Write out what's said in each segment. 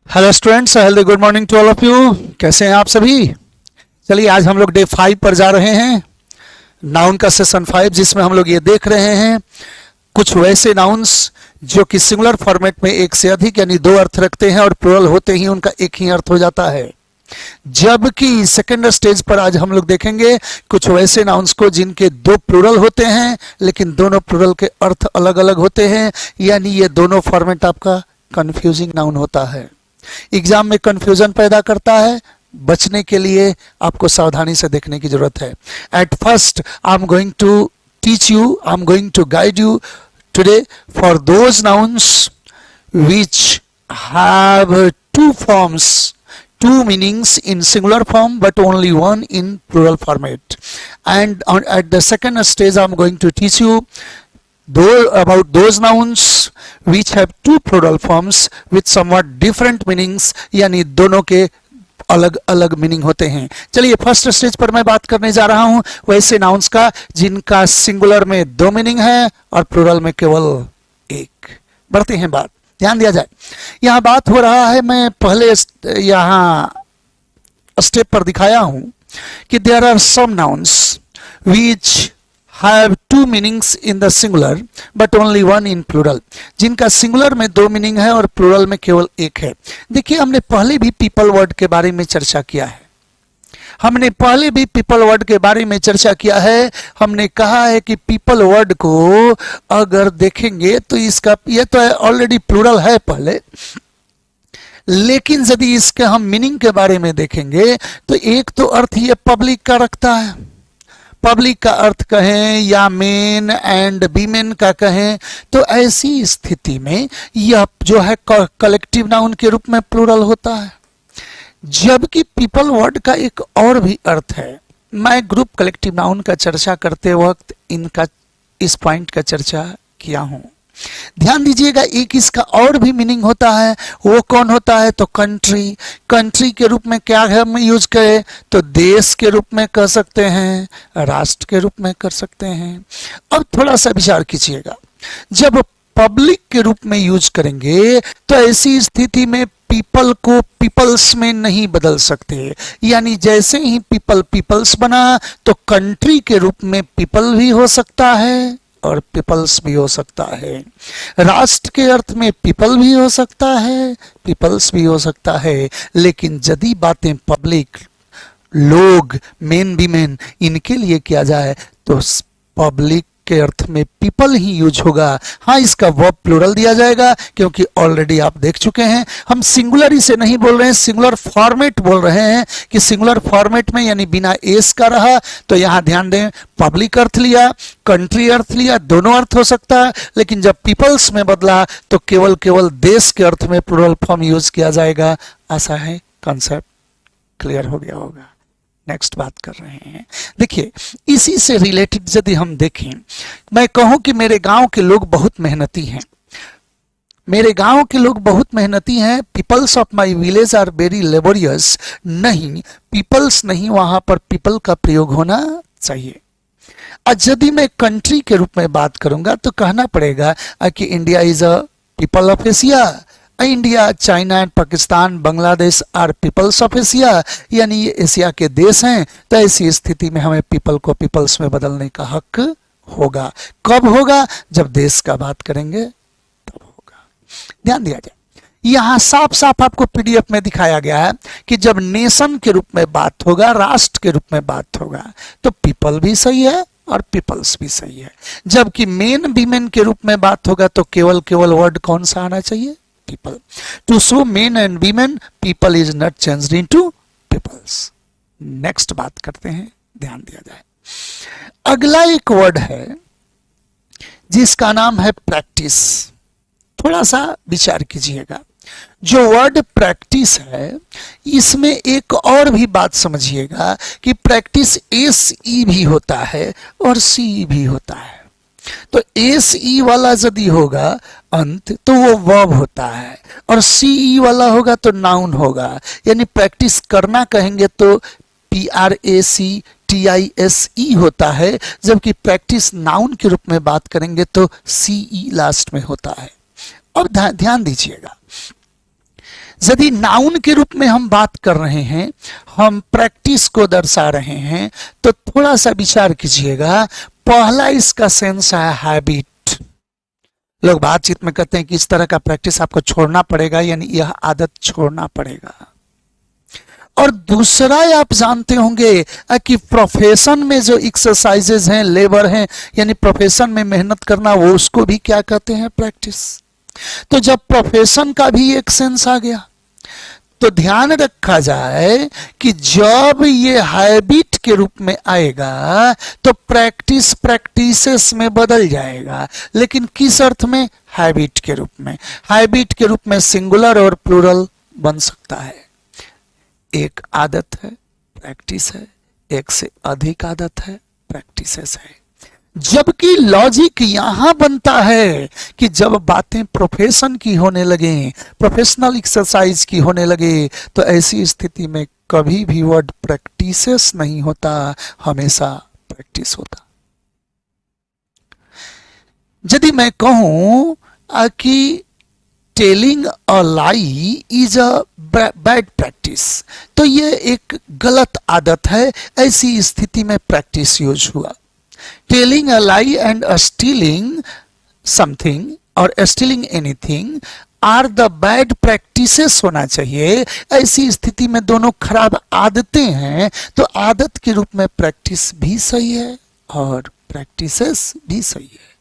Hello students, healthy good morning to all of you. कैसे हैं आप सभी? चलिए आज हम लोग डे 5 पर जा रहे हैं, नाउन का सेशन 5, जिसमें हम लोग ये देख रहे हैं कुछ वैसे नाउन्स जो कि सिंगुलर फॉर्मेट में एक से अधिक यानी दो अर्थ रखते हैं और प्लूरल होते ही उनका एक ही अर्थ हो जाता है। जबकि सेकेंड स्टेज पर आज हम लोग देखेंगे कुछ वैसे नाउन्स को जिनके दो प्लूरल होते हैं लेकिन दोनों प्लूरल के अर्थ अलग अलग होते हैं, यानी ये दोनों फॉर्मेट आपका कंफ्यूजिंग नाउन होता है, एग्जाम में कंफ्यूजन पैदा करता है। बचने के लिए आपको सावधानी से देखने की जरूरत है। At first I am going to teach you, I am going to guide you today for those nouns which have two forms, two meanings in singular form but only one in plural format. And at the second stage I'm going to teach you about those nouns which have two plural forms with somewhat different meanings, यानी दोनों के अलग अलग meaning होते हैं। चलिए first stage पर मैं बात करने जा रहा हूं वैसे नाउन्स का जिनका सिंगुलर में दो मीनिंग है और प्लूरल में केवल एक। बढ़ते हैं बात, ध्यान दिया जाए। यहां बात हो रहा है, मैं पहले यहां स्टेप पर दिखाया हूं कि there are some nouns which have two meanings in the singular but only one in plural, जिनका सिंगुलर में दो मीनिंग है और प्लूरल में केवल एक है। देखिए हमने पहले भी पीपल वर्ड के बारे में चर्चा किया है, हमने पहले भी पीपल वर्ड के बारे में चर्चा किया है। हमने कहा है कि पीपल वर्ड को अगर देखेंगे तो इसका ये तो ऑलरेडी प्लूरल है पहले, लेकिन यदि इसके हम मीनिंग के बारे में देखेंगे तो एक तो अर्थ ये पब्लिक का रखता है, पब्लिक का अर्थ कहें या मेन एंड वीमेन का कहें, तो ऐसी स्थिति में यह जो है कलेक्टिव नाउन के रूप में प्लूरल होता है। जबकि पीपल वर्ड का एक और भी अर्थ है, मैं ग्रुप कलेक्टिव नाउन का चर्चा करते वक्त इस पॉइंट का चर्चा किया हूं। ध्यान दीजिएगा, एक इसका और भी मीनिंग होता है। वो कौन होता है? तो कंट्री। कंट्री के रूप में क्या हम यूज करें तो देश के रूप में कह सकते हैं, राष्ट्र के रूप में कर सकते हैं। अब थोड़ा सा विचार कीजिएगा, जब पब्लिक के रूप में यूज करेंगे तो ऐसी स्थिति में पीपल को पीपल्स में नहीं बदल सकते, यानी जैसे ही पीपल पीपल्स बना तो कंट्री के रूप में पीपल भी हो सकता है और पीपल्स भी हो सकता है। राष्ट्र के अर्थ में पीपल भी हो सकता है, पीपल्स भी हो सकता है। लेकिन यदि बातें पब्लिक, लोग, मेन वीमेन, इनके लिए किया जाए तो पब्लिक के अर्थ में पीपल ही यूज होगा। हाँ, इसका वर्ब प्लूरल दिया जाएगा क्योंकि ऑलरेडी आप देख चुके हैं, हम सिंगुलर ही से नहीं बोल रहे हैं, सिंगुलर फॉर्मेट बोल रहे हैं कि सिंगुलर फॉर्मेट में यानी बिना एस का रहा तो यहां ध्यान दें, पब्लिक अर्थ लिया, कंट्री अर्थ लिया, दोनों अर्थ हो सकता है। लेकिन जब पीपल्स में बदला तो केवल देश के अर्थ में प्लूरल फॉर्म यूज किया जाएगा। ऐसा है, कॉन्सेप्ट क्लियर हो गया होगा। नेक्स्ट बात कर रहे हैं, देखिए इसी से रिलेटेड यदि हम देखें, मैं कहूं कि मेरे गांव के लोग बहुत मेहनती हैं, मेरे गांव के लोग बहुत मेहनती हैं, peoples of my village are very laborious, नहीं, पीपल्स नहीं, वहां पर पीपल का प्रयोग होना चाहिए। आज यदि मैं कंट्री के रूप में बात करूंगा तो कहना पड़ेगा कि India is a people of Asia, India, China and Pakistan, Bangladesh are peoples of Asia, यानी ये एशिया के देश हैं। तो ऐसी स्थिति में हमें पीपल को पीपल्स में बदलने का हक होगा। कब होगा? जब देश का बात करेंगे तब होगा। ध्यान दिया जाए, यहां साफ साफ आपको पीडीएफ में दिखाया गया है कि जब नेशन के रूप में बात होगा, राष्ट्र के रूप में बात होगा, तो पीपल भी सही है और पीपल्स भी सही है। जबकि मेन वीमेन के रूप में बात होगा तो केवल वर्ड कौन सा आना चाहिए? people. To show men and women, people is not changed into peoples. Next बात करते हैं, ध्यान दिया जाए। अगला एक वर्ड है जिसका नाम है प्रैक्टिस। थोड़ा सा विचार कीजिएगा, जो वर्ड प्रैक्टिस है इसमें एक और भी बात समझिएगा कि प्रैक्टिस एस ई भी होता है और सी भी होता है। तो एस ई वाला यदि होगा अंत तो वो वर्ब होता है और सी ई वाला होगा तो नाउन होगा, यानी प्रैक्टिस करना कहेंगे तो PRACTISE होता है, जबकि प्रैक्टिस नाउन के रूप में बात करेंगे तो CE लास्ट में होता है। अब ध्यान दीजिएगा, यदि नाउन के रूप में हम बात कर रहे हैं, हम प्रैक्टिस को दर्शा रहे हैं, तो थोड़ा सा विचार कीजिएगा। पहला इसका सेंस है हैबिट। लोग बातचीत में कहते हैं कि इस तरह का प्रैक्टिस आपको छोड़ना पड़ेगा, यानी यह आदत छोड़ना पड़ेगा। और दूसरा आप जानते होंगे कि प्रोफेशन में जो एक्सरसाइजेज हैं, लेबर हैं, यानी प्रोफेशन में मेहनत करना, वो उसको भी क्या कहते हैं? प्रैक्टिस। तो जब प्रोफेशन का भी एक सेंस आ गया, तो ध्यान रखा जाए कि जब ये हैबिट के रूप में आएगा तो प्रैक्टिस प्रैक्टिसेस में बदल जाएगा। लेकिन किस अर्थ में? हैबिट के रूप में। हैबिट के रूप में सिंगुलर और प्लूरल बन सकता है। एक आदत है, प्रैक्टिस है, एक से अधिक आदत है, प्रैक्टिसेस है। जबकि लॉजिक यहां बनता है कि जब बातें प्रोफेशन की होने लगे, प्रोफेशनल एक्सरसाइज की होने लगे, तो ऐसी स्थिति में कभी भी वर्ड प्रैक्टिसेस नहीं होता, हमेशा प्रैक्टिस होता। यदि मैं कहूं कि telling a lie is a bad practice, तो ये एक गलत आदत है। ऐसी स्थिति में प्रैक्टिस यूज हुआ। Telling a lie and stealing something और stealing anything are the bad practices होना चाहिए। ऐसी स्थिति में दोनों खराब आदतें हैं, तो आदत के रूप में प्रैक्टिस भी सही है और प्रैक्टिसेस भी सही है।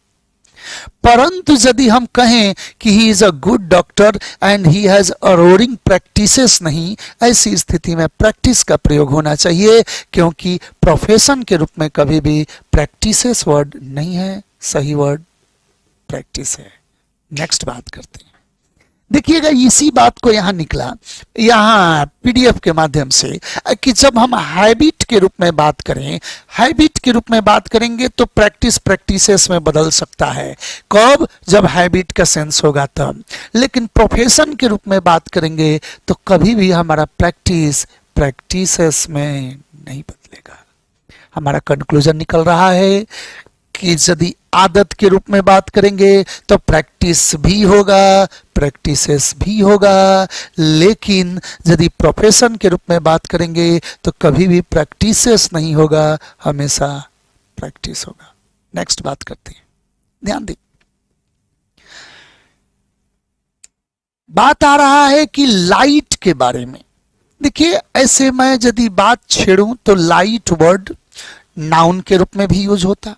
परंतु यदि हम कहें कि he is a good doctor and he has a roaring practices, नहीं, ऐसी स्थिति में प्रैक्टिस का प्रयोग होना चाहिए, क्योंकि प्रोफेशन के रूप में कभी भी प्रैक्टिसेस वर्ड नहीं है, सही वर्ड प्रैक्टिस है। नेक्स्ट बात करते हैं। देखिएगा इसी बात को यहां निकला, यहां पीडीएफ के माध्यम से, कि जब हम हैबिट के रूप में बात करें, हैबिट के रूप में बात करेंगे तो प्रैक्टिस प्रैक्टिसेस में बदल सकता है। कब? जब हैबिट का सेंस होगा तब। लेकिन प्रोफेशन के रूप में बात करेंगे तो कभी भी हमारा प्रैक्टिस प्रैक्टिसेस में नहीं बदलेगा। हमारा कंक्लूजन निकल रहा है कि यदि आदत के रूप में बात करेंगे तो प्रैक्टिस भी होगा, प्रैक्टिसेस भी होगा। लेकिन यदि प्रोफेशन के रूप में बात करेंगे तो कभी भी प्रैक्टिसेस नहीं होगा, हमेशा प्रैक्टिस होगा। नेक्स्ट बात करते हैं, ध्यान दें। बात आ रहा है कि लाइट के बारे में। देखिए, ऐसे मैं यदि बात छेड़ूं तो लाइट वर्ड नाउन के रूप में भी यूज होता,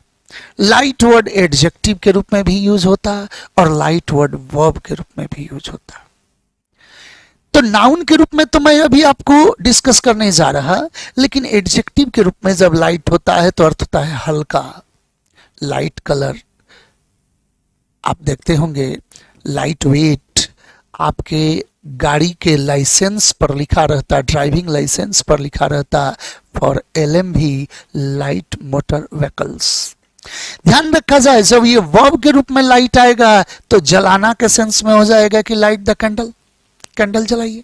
लाइट वर्ड एडजेक्टिव के रूप में भी यूज होता, और लाइट वर्ड वर्ब के रूप में भी यूज होता। तो नाउन के रूप में तो मैं अभी आपको डिस्कस करने जा रहा, लेकिन एडजेक्टिव के रूप में जब लाइट होता है तो अर्थ होता है हल्का, लाइट कलर। आप देखते होंगे लाइट वेट, आपके गाड़ी के लाइसेंस पर लिखा रहता, ड्राइविंग लाइसेंस पर लिखा रहता for LMV light motor vehicles. ध्यान रखा जाए, जब ये वर्ब के रूप में लाइट आएगा तो जलाना के सेंस में हो जाएगा कि लाइट द कैंडल, कैंडल जलाइए।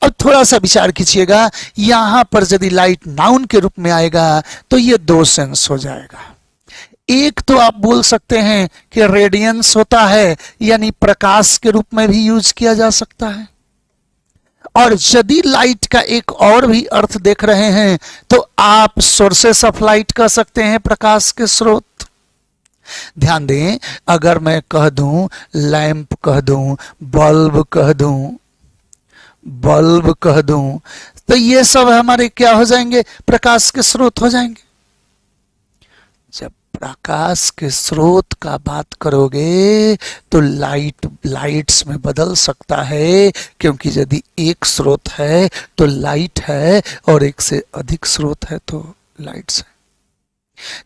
अब थोड़ा सा विचार कीजिएगा, यहां पर यदि लाइट नाउन के रूप में आएगा तो ये दो सेंस हो जाएगा। एक तो आप बोल सकते हैं कि रेडियंस होता है, यानी प्रकाश के रूप में भी यूज किया जा सकता है। और यदि लाइट का एक और भी अर्थ देख रहे हैं तो आप सोर्सेस ऑफ लाइट कह सकते हैं, प्रकाश के स्रोत। ध्यान दें, अगर मैं कह दूं लैंप कह दूं, बल्ब कह दूं, बल्ब कह दूं, तो ये सब हमारे क्या हो जाएंगे? प्रकाश के स्रोत हो जाएंगे। जब प्रकाश के स्रोत का बात करोगे तो लाइट लाइट्स में बदल सकता है, क्योंकि यदि एक स्रोत है तो लाइट है और एक से अधिक स्रोत है तो लाइट्स है।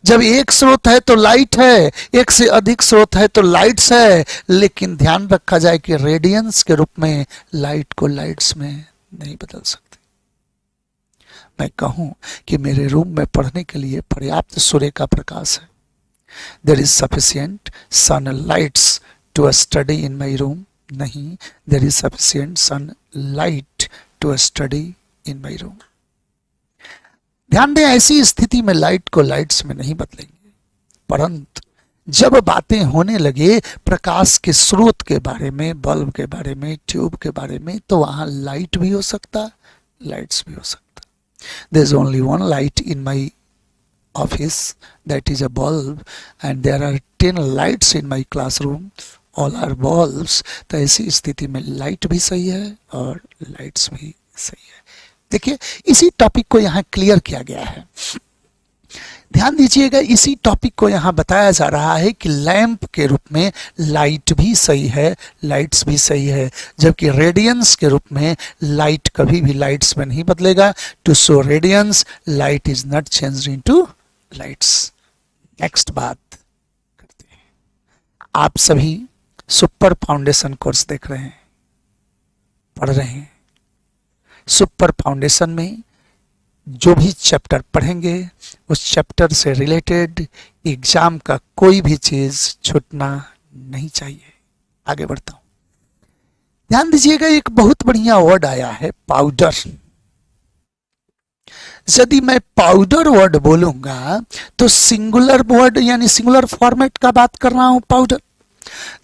जब एक स्रोत है तो लाइट है, एक से अधिक स्रोत है तो लाइट्स है। लेकिन ध्यान रखा जाए कि रेडियंस के रूप में लाइट को लाइट्स में नहीं बदल सकते। मैं कहूं कि मेरे रूम में पढ़ने के लिए पर्याप्त सूर्य का प्रकाश है, there is sufficient sunlights to study in my room, नहीं, there is sufficient sunlight to study in my room। ध्यान दें, ऐसी स्थिति में लाइट को लाइट्स में नहीं बदलेंगे, परंतु जब बातें होने लगे प्रकाश के स्रोत के बारे में, बल्ब के बारे में, ट्यूब के बारे में, तो वहां लाइट भी हो सकता, लाइट्स भी हो सकता। There is only one light in my office, that is a bulb, and there are 10 lights in my classroom, all are bulbs। तो ऐसी स्थिति में लाइट भी सही है और लाइट्स भी सही है। देखिए इसी टॉपिक को यहाँ क्लियर किया गया है, ध्यान दीजिएगा। इसी टॉपिक को यहाँ बताया जा रहा है कि लैंप के रूप में लाइट भी सही है, लाइट्स भी सही है, जबकि रेडियंस के रूप में लाइट कभी भी लाइट्स में नहीं बदलेगा। To show radiance light is not changed into lights. Next बात करते हैं। आप सभी सुपर फाउंडेशन कोर्स देख रहे हैं, पढ़ रहे हैं। सुपर फाउंडेशन में जो भी चैप्टर पढ़ेंगे उस चैप्टर से रिलेटेड एग्जाम का कोई भी चीज छूटना नहीं चाहिए। आगे बढ़ता हूं, ध्यान दीजिएगा। एक बहुत बढ़िया वर्ड आया है पाउडर। यदि मैं पाउडर वर्ड बोलूंगा तो सिंगुलर वर्ड यानी सिंगुलर फॉर्मेट का बात कर रहा हूं, पाउडर।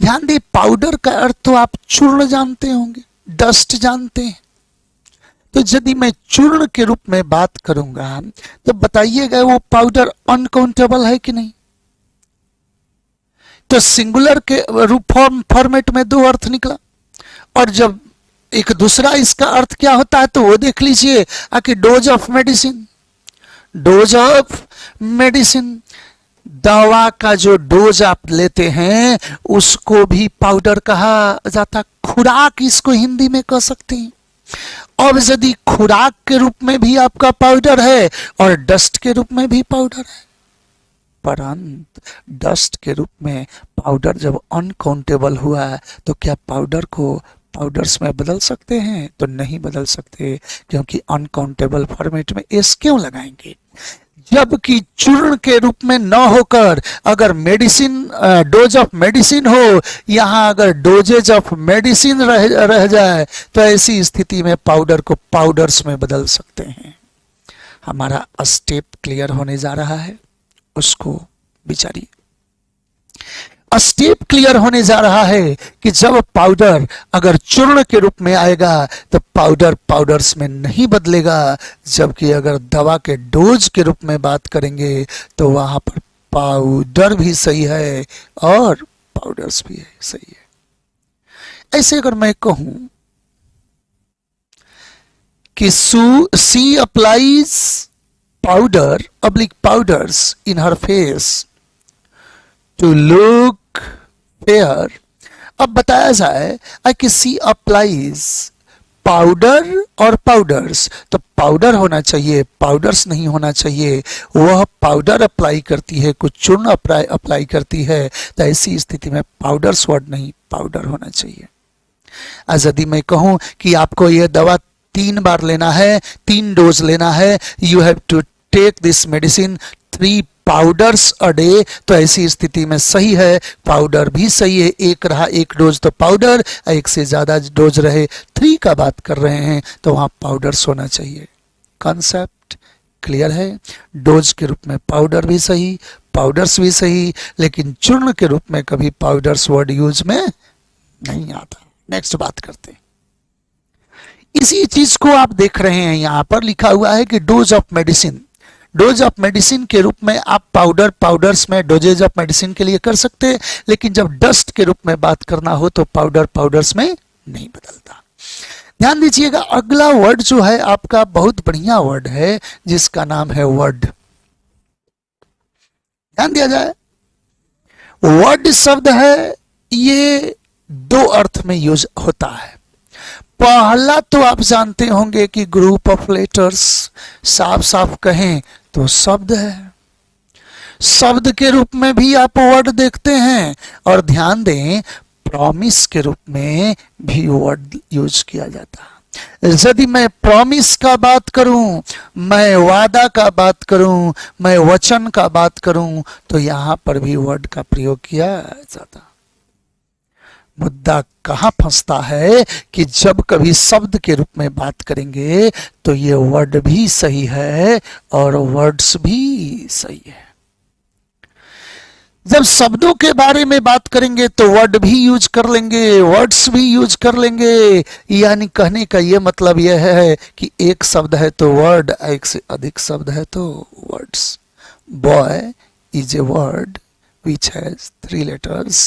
ध्यान दे, पाउडर का अर्थ तो आप चूर्ण जानते होंगे, डस्ट जानते हैं। तो यदि मैं चूर्ण के रूप में बात करूंगा तो बताइएगा वो पाउडर अनकाउंटेबल है कि नहीं। तो सिंगुलर के रूप फॉर्मेट में दो अर्थ निकला, और जब एक दूसरा इसका अर्थ क्या होता है तो वो देख लीजिए, कि dose of medicine. Dose of medicine, दवा का जो डोज आप लेते हैं उसको भी पाउडर कहा जाता। खुराक इसको हिंदी में कह सकते हैं। अब यदि खुराक के रूप में भी आपका पाउडर है और डस्ट के रूप में भी पाउडर है, परंतु डस्ट के रूप में पाउडर जब अनकाउंटेबल हुआ तो क्या पाउडर को पाउडर्स में बदल सकते हैं? तो नहीं बदल सकते, क्योंकि अनकाउंटेबल फॉर्मेट में एस क्यों लगाएंगे। जबकि चूर्ण के रूप में न होकर अगर मेडिसिन, डोज ऑफ मेडिसिन हो, यहां अगर डोजेज ऑफ मेडिसिन रह जाए तो ऐसी स्थिति में पाउडर को पाउडर्स में बदल सकते हैं। हमारा स्टेप क्लियर होने जा रहा है, उसको विचारिए। स्टेप क्लियर होने जा रहा है कि जब पाउडर अगर चूर्ण के रूप में आएगा तो पाउडर पाउडर्स में नहीं बदलेगा, जबकि अगर दवा के डोज के रूप में बात करेंगे तो वहां पर पाउडर भी सही है और पाउडर्स भी सही है। ऐसे अगर मैं कहूं कि she applies powder oblique powders in her face to look fair. अब बताया जाए कि सी अप्लाइज पाउडर और पाउडर्स, तो पाउडर होना चाहिए, पाउडर्स नहीं होना चाहिए। वह पाउडर अप्लाई करती है, कुछ चूर्ण अप्लाई करती है, तो ऐसी स्थिति में पाउडर्स वर्ड नहीं, पाउडर होना चाहिए। यदि मैं कहूं कि आपको यह दवा 3 बार लेना है, 3 डोज लेना है, you have to take this medicine 3 powders a day, तो ऐसी स्थिति में सही है, पाउडर भी सही है। एक रहा 1 डोज तो पाउडर, एक से ज्यादा डोज रहे 3 का बात कर रहे हैं तो वहां पाउडर्स होना चाहिए। कॉन्सेप्ट क्लियर है। डोज के रूप में पाउडर भी सही, पाउडर्स भी सही, लेकिन चूर्ण के रूप में कभी पाउडर्स वर्ड यूज में नहीं आता। नेक्स्ट बात करते हैं। इसी चीज को आप देख रहे हैं, यहां पर लिखा हुआ है कि dose of medicine. Dose of medicine के रूप में आप पाउडर पाउडर्स में डोजेज ऑफ मेडिसिन के लिए कर सकते हैं, लेकिन जब डस्ट के रूप में बात करना हो तो पाउडर पाउडर्स में नहीं बदलता। ध्यान दीजिएगा, अगला वर्ड जो है आपका बहुत बढ़िया वर्ड है जिसका नाम है वर्ड। ध्यान दिया जाए, वर्ड शब्द है, ये 2 अर्थ में यूज होता है। पहला तो आप जानते होंगे कि ग्रुप ऑफ लेटर्स, साफ साफ कहें तो शब्द है। शब्द के रूप में भी आप वर्ड देखते हैं, और ध्यान दें प्रॉमिस के रूप में भी वर्ड यूज किया जाता है। यदि मैं प्रॉमिस का बात करूं, मैं वादा का बात करूं, मैं वचन का बात करूं, तो यहां पर भी वर्ड का प्रयोग किया जाता। मुद्दा कहां फंसता है कि जब कभी शब्द के रूप में बात करेंगे तो ये वर्ड भी सही है और वर्ड्स भी सही है। जब शब्दों के बारे में बात करेंगे तो वर्ड भी यूज कर लेंगे, वर्ड्स भी यूज कर लेंगे। यानी कहने का ये मतलब यह है कि एक शब्द है तो वर्ड, एक से अधिक शब्द है तो words. Boy is a word which has 3 letters।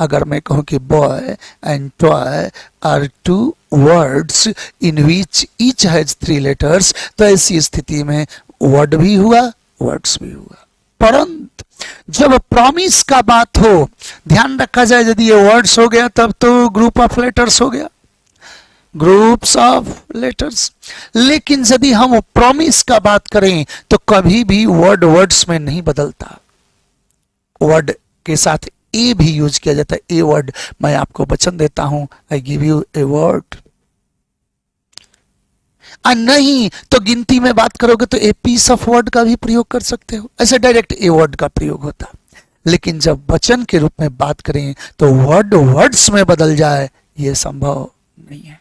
अगर मैं कहूं कि boy and toy are 2 words in which each has 3 letters, तो ऐसी स्थिति में word भी हुआ, words भी हुआ। परंतु जब प्रॉमिस का बात हो, ध्यान रखा जाए, यदि ये वर्ड्स हो गया तब तो ग्रुप ऑफ लेटर्स हो गया, ग्रुप्स ऑफ लेटर्स। लेकिन यदि हम प्रॉमिस का बात करें तो कभी भी वर्ड वर्ड्स में नहीं बदलता, वर्ड के साथ ए भी यूज किया जाता है। ए वर्ड, मैं आपको वचन देता हूं, आई गिव यू ए वर्ड। नहीं तो गिनती में बात करोगे तो ए पीस ऑफ वर्ड का भी प्रयोग कर सकते हो, ऐसे डायरेक्ट ए वर्ड का प्रयोग होता। लेकिन जब वचन के रूप में बात करें तो वर्ड वर्ड्स में बदल जाए, यह संभव नहीं है।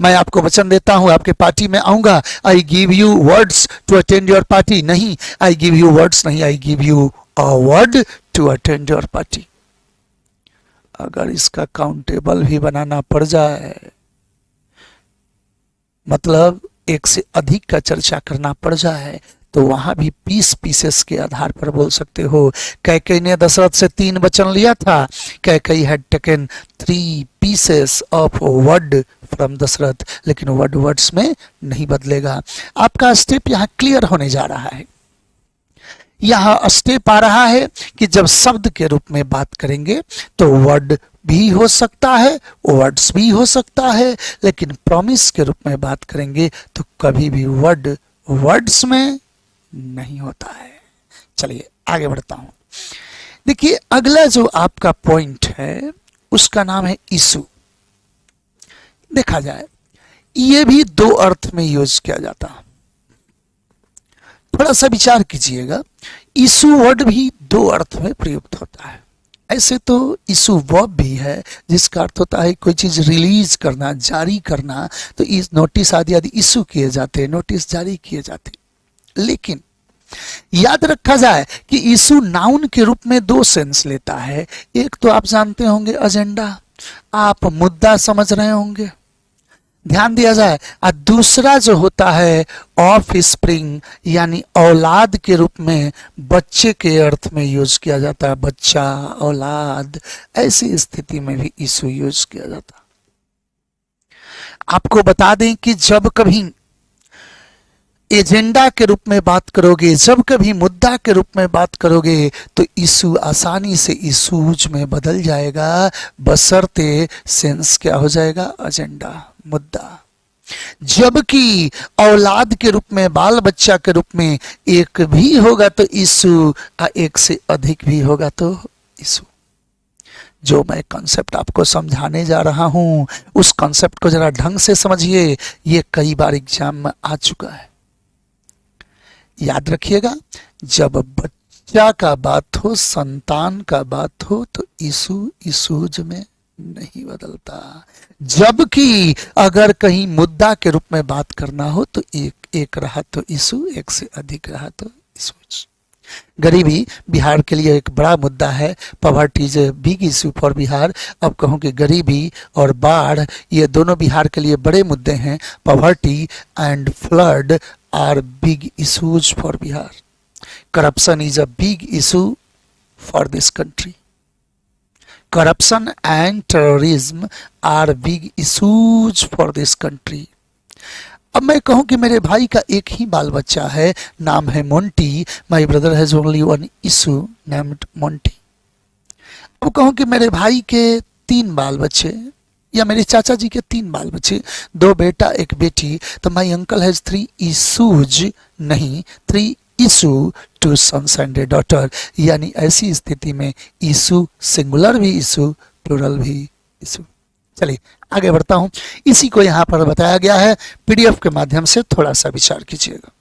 मैं आपको वचन देता हूं, आपके पार्टी में आऊंगा, I give you words to attend your party. नहीं, आई गिव यू वर्ड्स नहीं, I give you a word to attend your party. अगर इसका काउंटेबल भी बनाना पड़ जाए, मतलब एक से अधिक का चर्चा करना पड़ जाए, तो वहां भी पीसेस के आधार पर बोल सकते हो। कैकेयी ने दशरथ से 3 वचन लिया था, Kaikeyi had taken 3 pieces of word from Dasharath, लेकिन वर्ड वर्ड्स में नहीं बदलेगा। आपका स्टेप यहां क्लियर होने जा रहा है। यहां स्टेप आ रहा है कि जब शब्द के रूप में बात करेंगे तो वर्ड भी हो सकता है, वर्ड्स भी हो सकता है, लेकिन प्रॉमिस के रूप में बात करेंगे तो कभी भी वर्ड वर्ड्स में नहीं होता है। चलिए आगे बढ़ता हूं। देखिए अगला जो आपका पॉइंट है उसका नाम है इशू। देखा जाए ये भी 2 अर्थ में यूज किया जाता है, थोड़ा सा विचार कीजिएगा। इशू वर्ड भी 2 अर्थ में प्रयुक्त होता है। ऐसे तो इशू वर्ब भी है जिसका अर्थ होता है कोई चीज रिलीज करना, जारी करना, तो इस नोटिस आदि आदि इशू किए जाते हैं, नोटिस जारी किए जाते हैं। लेकिन याद रखा जाए कि इशू नाउन के रूप में 2 सेंस लेता है। एक तो आप जानते होंगे एजेंडा, आप मुद्दा समझ रहे होंगे, ध्यान दिया जाए। और दूसरा जो होता है ऑफ स्प्रिंग, यानी औलाद के रूप में बच्चे के अर्थ में यूज किया जाता है, बच्चा, औलाद, ऐसी स्थिति में भी इशू यूज किया जाता। आपको बता दें कि जब कभी एजेंडा के रूप में बात करोगे, जब कभी मुद्दा के रूप में बात करोगे, तो इशू आसानी से इशूज में बदल जाएगा, बशर्ते सेंस क्या हो जाएगा, एजेंडा, मुद्दा। जबकि औलाद के रूप में, बाल बच्चा के रूप में एक भी होगा तो इशू, एक से अधिक भी होगा तो इशू। जो मैं कॉन्सेप्ट आपको समझाने जा रहा हूं उस कॉन्सेप्ट को जरा ढंग से समझिए, ये कई बार एग्जाम में आ चुका है। याद रखिएगा, जब बच्चा का बात हो, संतान का बात हो, तो इशू इशूज में नहीं बदलता। जबकि अगर कहीं मुद्दा के रूप में बात करना हो तो एक रहा तो इशू, एक से अधिक रहा तो इशूज। गरीबी बिहार के लिए एक बड़ा मुद्दा है। Poverty is a big issue for Bihar. अब कहूं कि गरीबी और बाढ़ ये दोनों बिहार के लिए बड़े मुद्दे हैं। Poverty and flood are big issues for Bihar. Corruption is a big issue for this country. Corruption and terrorism are big issues for this country. अब मैं कहूं कि मेरे भाई का एक ही बाल बच्चा है, नाम है Monty. My brother has only one issue named Monty. अब कहूं कि मेरे भाई के 3 बाल बच्चे, या मेरे चाचा जी के 3 बाल बच्चे, 2 बेटा 1 बेटी, तो माय अंकल हैज 3 इशूज, नहीं 3 issue two sons and a daughter. यानी ऐसी स्थिति में इशू सिंगुलर भी इशू, प्लूरल भी इशू। चलिए आगे बढ़ता हूं। इसी को यहां पर बताया गया है, पीडीएफ के माध्यम से थोड़ा सा विचार कीजिएगा।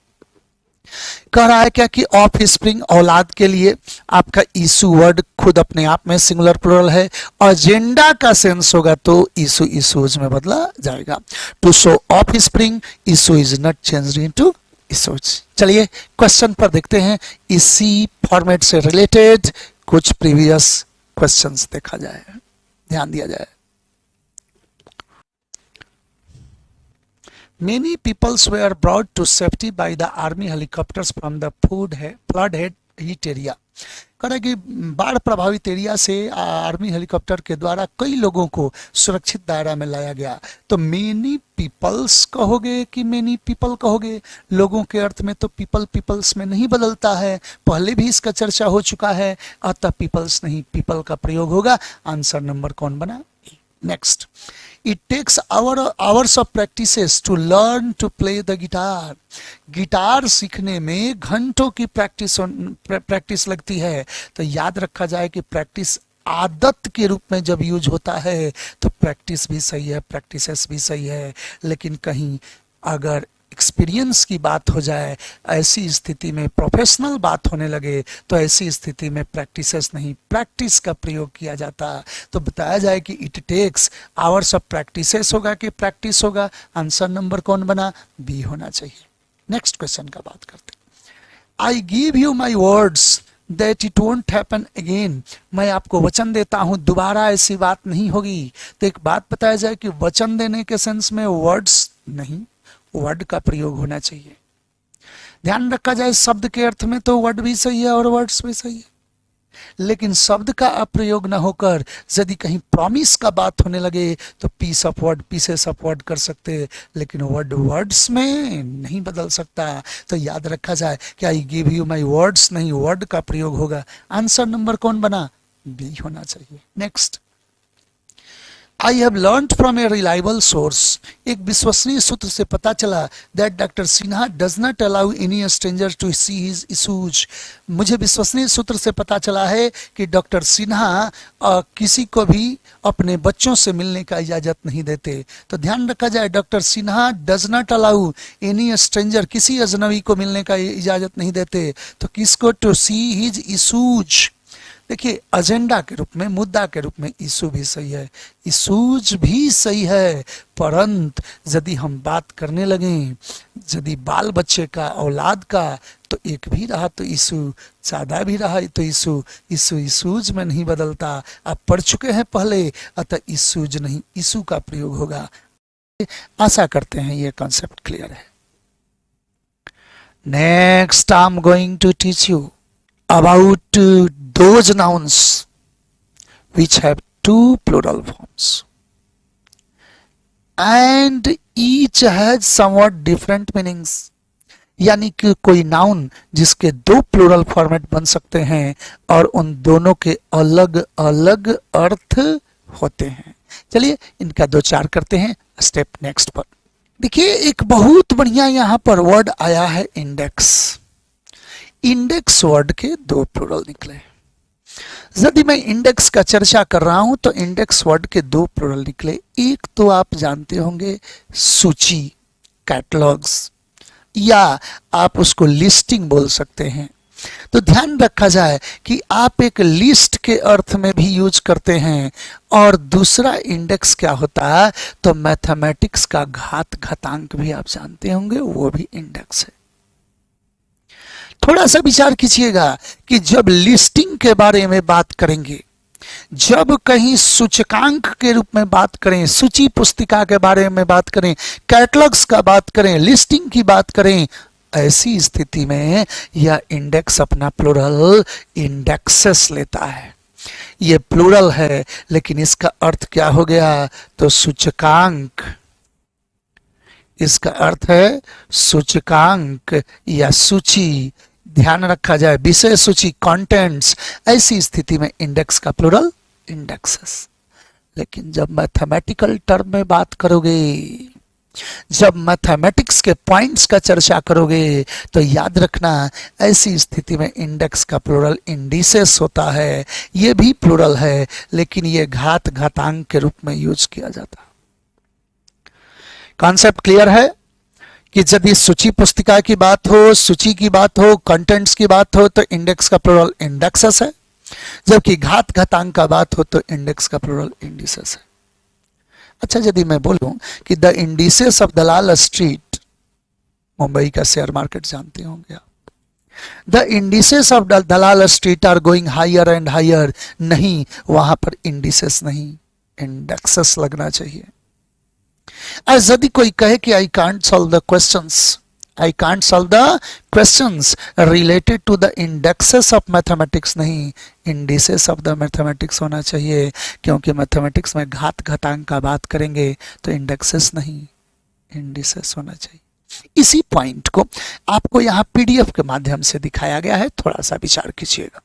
कह रहा है क्या कि ऑफ स्प्रिंग, औलाद के लिए आपका इशू वर्ड खुद अपने आप में सिंगुलर प्लूरल है। एजेंडा का सेंस होगा तो इशू इशूज में बदला जाएगा। To show offspring, issue is not changed into issues. चलिए क्वेश्चन पर देखते हैं। इसी फॉर्मेट से रिलेटेड कुछ प्रीवियस क्वेश्चंस देखा जाए, ध्यान दिया जाए। Many peoples were brought to safety by the army helicopters from the flood hit area. कह रहा है कि बाढ़ प्रभावित एरिया से आर्मी हेलीकॉप्टर के द्वारा कई लोगों को सुरक्षित दायरा में लाया गया। तो मेनी पीपल्स कहोगे कि मेनी पीपल कहोगे? लोगों के अर्थ में तो पीपल्स में नहीं बदलता है, पहले भी इसका चर्चा हो चुका है, अतः पीपल्स नहीं पीपल का प्रयोग होगा। आंसर नंबर कौन बना? Next, It takes hours of practices to learn to play the guitar. Guitar सीखने में घंटों की प्रैक्टिस लगती है। तो याद रखा जाए कि प्रैक्टिस आदत के रूप में जब यूज होता है तो प्रैक्टिस भी सही है, प्रैक्टिसेस भी सही है, लेकिन कहीं अगर एक्सपीरियंस की बात हो जाए, ऐसी स्थिति में प्रोफेशनल बात होने लगे, तो ऐसी स्थिति में प्रैक्टिसेस नहीं प्रैक्टिस का प्रयोग किया जाता। तो बताया जाए कि it takes hours of practices होगा कि प्रैक्टिस होगा? आंसर नंबर कौन बना? बी होना चाहिए। नेक्स्ट क्वेश्चन का बात करते हैं। आई give you my words that it won't happen again. मैं आपको वचन देता हूं दोबारा ऐसी बात नहीं होगी। तो एक बात बताया जाए कि वचन देने के सेंस में वर्ड्स नहीं, वर्ड का प्रयोग होना चाहिए। ध्यान रखा जाए शब्द के अर्थ में तो वर्ड भी सही है और वर्ड्स भी सही है, लेकिन शब्द का अप्रयोग न होकर यदि कहीं प्रॉमिस का बात होने लगे तो पीसेस ऑफ वर्ड कर सकते, लेकिन वर्ड वर्ड्स में नहीं बदल सकता। तो याद रखा जाए कि आई गिव यू माई वर्ड्स नहीं, वर्ड का प्रयोग होगा। आंसर नंबर कौन बना? बी होना चाहिए। Next, I have learned from a reliable source. एक विश्वसनीय सूत्र से पता चला that Dr. Sinha does not allow any stranger to see his issues. मुझे विश्वसनीय सूत्र से पता चला है कि डॉक्टर सिन्हा किसी को भी अपने बच्चों से मिलने का इजाजत नहीं देते। तो ध्यान रखा जाए doctor Sinha does not allow any stranger, किसी अजनबी को मिलने का इजाजत नहीं देते। तो किसको? To see his issues. देखिए एजेंडा के रूप में, मुद्दा के रूप में इशू भी सही है, इशूज भी सही है, परंतु यदि हम बात करने लगे यदि बाल बच्चे का, औलाद का, तो एक भी रहा तो इशू, ज्यादा भी रहा तो इशू, इशूज में नहीं बदलता। आप पढ़ चुके हैं पहले, अतः इशूज नहीं इशू का प्रयोग होगा। आशा करते हैं ये कॉन्सेप्ट क्लियर है। Next I am going to teach you about those nouns which have two plural forms and each has somewhat different meanings। यानी कि कोई नाउन जिसके दो प्लूरल फॉर्मेट बन सकते हैं और उन दोनों के अलग अलग अर्थ होते हैं। चलिए इनका दो चार करते हैं स्टेप नेक्स्ट पर। देखिए एक बहुत बढ़िया यहां पर वर्ड आया है इंडेक्स। इंडेक्स वर्ड के दो प्लूरल निकले। यदि मैं इंडेक्स का चर्चा कर रहा हूं तो इंडेक्स वर्ड के दो प्लूरल निकले। एक तो आप जानते होंगे सूची, कैटलॉग्स, या आप उसको लिस्टिंग बोल सकते हैं। तो ध्यान रखा जाए कि आप एक लिस्ट के अर्थ में भी यूज करते हैं, और दूसरा इंडेक्स क्या होता है? तो मैथमेटिक्स का घातांक भी आप जानते होंगे, वो भी इंडेक्स है। थोड़ा सा विचार कीजिएगा कि जब लिस्टिंग के बारे में बात करेंगे, जब कहीं सूचकांक के रूप में बात करें, सूची पुस्तिका के बारे में बात करें, कैटलॉग्स का बात करें, लिस्टिंग की बात करें, ऐसी स्थिति में यह इंडेक्स अपना प्लूरल इंडेक्सेस लेता है। यह प्लूरल है, लेकिन इसका अर्थ क्या हो गया? तो सूचकांक। इसका अर्थ है सूचकांक या सूची। ध्यान रखा जाए विषय सूची, कंटेंट्स। ऐसी स्थिति में इंडेक्स का प्लूरल इंडेक्सेस। लेकिन जब मैथमेटिकल टर्म में बात करोगे, जब मैथमेटिक्स के पॉइंट्स का चर्चा करोगे, तो याद रखना ऐसी स्थिति में इंडेक्स का प्लूरल इंडिसेस होता है। यह भी प्लूरल है, लेकिन यह घातांक के रूप में यूज किया जाता है। कॉन्सेप्ट क्लियर है कि यदि सूची पुस्तिका की बात हो, सूची की बात हो, कंटेंट्स की बात हो, तो इंडेक्स का प्लूरल इंडेक्सेस है, जबकि घातांक का बात हो तो इंडेक्स का प्लूरल इंडिसेस है। अच्छा, यदि मैं बोलूं कि the indices of Dalal Street, Mumbai का शेयर मार्केट जानते होंगे आप, the indices of Dalal Street are going higher and higher, नहीं, वहां पर इंडिसेस नहीं, इंडेक्सेस लगना चाहिए। आज यदि कोई कहे कि I can't solve the questions, I can't solve the questions related to the indexes of mathematics, नहीं, indices of the mathematics होना चाहिए, क्योंकि मैथमेटिक्स में घात घातांक का बात करेंगे तो indexes नहीं, indices होना चाहिए। इसी पॉइंट को आपको यहाँ पीडीएफ के माध्यम से दिखाया गया है, थोड़ा सा विचार कीजिएगा।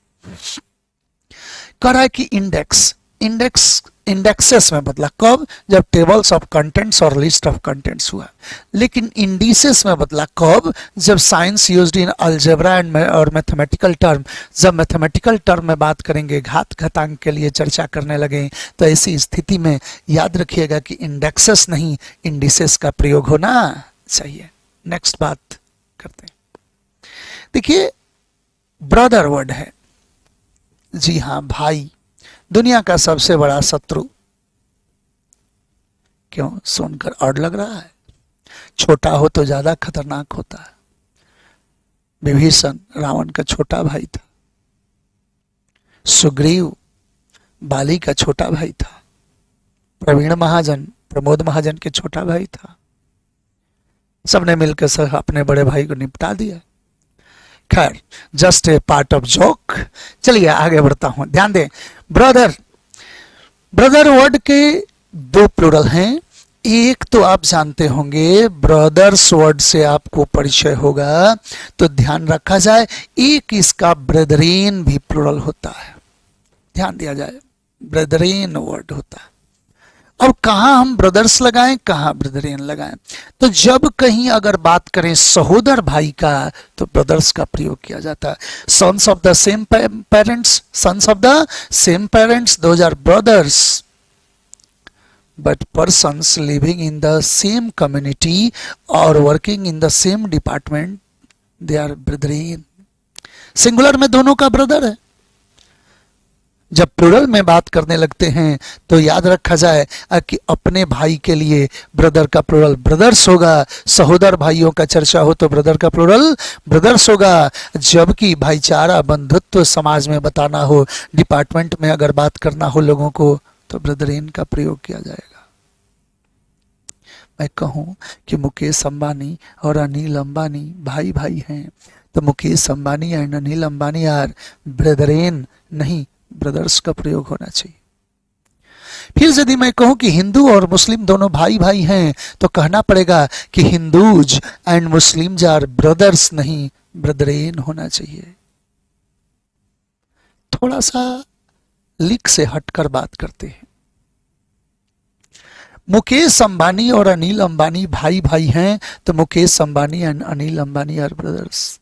कह रहा है कि इंडेक्सेस में बदला कब, जब टेबल्स ऑफ कंटेंट्स और लिस्ट ऑफ कंटेंट्स हुआ, लेकिन इंडिसेस में बदला कब, जब science used in algebra and और मैथमेटिकल टर्म, जब मैथमेटिकल टर्म में बात करेंगे, घात घातांक के लिए चर्चा करने लगे, तो ऐसी स्थिति में याद रखिएगा कि इंडेक्सेस नहीं, इंडिसेस का प्रयोग होना चाहिए। नेक्स्ट बात करते हैं। देखिए, ब्रदर वर्ड है, जी हाँ, भाई, दुनिया का सबसे बड़ा शत्रु। क्यों, सुनकर और लग रहा है? छोटा हो तो ज्यादा खतरनाक होता है। विभीषण रावण का छोटा भाई था, सुग्रीव बाली का छोटा भाई था, प्रवीण महाजन प्रमोद महाजन के छोटा भाई था। सबने मिलकर सब अपने बड़े भाई को निपटा दिया। खैर, just a part of joke. चलिए आगे बढ़ता हूं, ध्यान दें। ब्रदर, ब्रदर वर्ड के दो प्लूरल हैं। एक तो आप जानते होंगे, ब्रदर्स वर्ड से आपको परिचय होगा, तो ध्यान रखा जाए, एक इसका ब्रदरेन भी प्लूरल होता है, ध्यान दिया जाए, ब्रदरेन वर्ड होता है। अब कहां हम ब्रदर्स लगाएं, कहां ब्रदरेन लगाएं? तो जब कहीं अगर बात करें सहोदर भाई का, तो ब्रदर्स का प्रयोग किया जाता है। Sons of the same parents, sons of the same parents, those are brothers, but persons living in the same community और working in the same department, they are brethren. Singular में दोनों का ब्रदर है। जब प्लूरल में बात करने लगते हैं तो याद रखा जाए कि अपने भाई के लिए ब्रदर का प्लूरल ब्रदर्स होगा, सहोदर भाइयों का चर्चा हो तो ब्रदर का प्लूरल ब्रदर्स होगा। जबकि भाईचारा, बंधुत्व समाज में बताना हो, डिपार्टमेंट में अगर बात करना हो लोगों को, तो ब्रदरेन का प्रयोग किया जाएगा। मैं कहूं कि मुकेश अंबानी और अनिल अंबानी भाई भाई हैं, तो मुकेश अंबानी एंड अनिल अंबानी आर ब्रदरेन, नहीं, ब्रदर्स का प्रयोग होना चाहिए। फिर यदि मैं कहूं कि हिंदू और मुस्लिम दोनों भाई भाई हैं, तो कहना पड़ेगा कि Hindus and Muslims are brothers, नहीं, ब्रदरेन होना चाहिए। थोड़ा सा लिख से हटकर बात करते हैं। मुकेश अंबानी और अनिल अंबानी भाई भाई हैं, तो Mukesh Ambani and Anil Ambani are brothers.